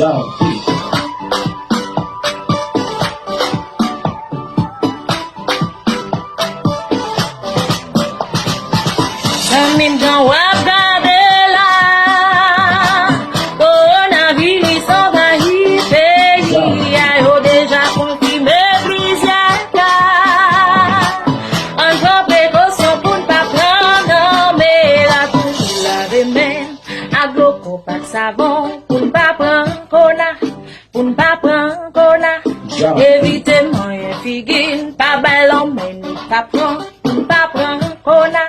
Min dan wap gade la Coronavirus envahit peyi A yo deja konfime kriz yaka An pran prekosyon pou n'pa pran nan Me la toujou lave men A gloko pak savon Pou n'pa pran kona Pou n'pa pran kona Evite manye figin Pa balan men ni pa pran Pou n'pa pran kona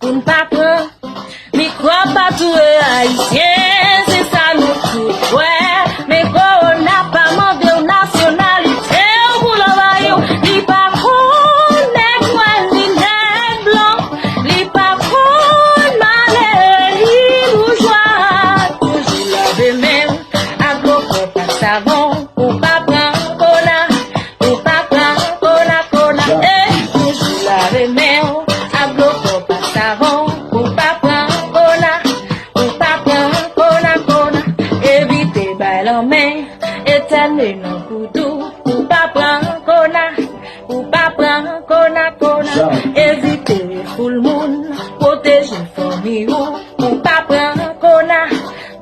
Pou n'pa pran Mi kwa pa touye haïtien C'est ça nous tout ouais Mais corona pa mande ou nationalité Ou pou l'envahir Li pa proun nek mwen li nek blanc Li pa proun malè li bourgeois Toujou lave men A gloko pa savon Ou pa pran kona Ou pa pran kona kona Toujou lave men A gloko pa savon Ou pa pran kona Ou pa pran kona kona Evite bay lan men Etene nan koudou Ou pa pran kona Ou pa pran kona kona Evite full moun Proteje fami ou pa pran kona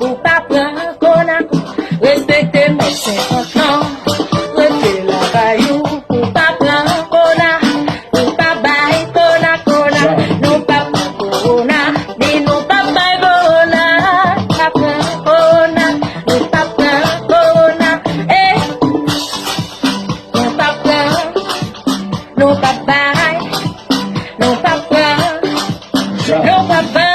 Ou pa pran kona Respekte medsen kontan Rete la bayou Ou pa pran kona Ou pa bay kona kona Nou pa pran corona Ni nou pa bay corona Pa pran corona Nou pa pran corona Nou pa pran Nou pa bay Nou pa pran Nou pa bay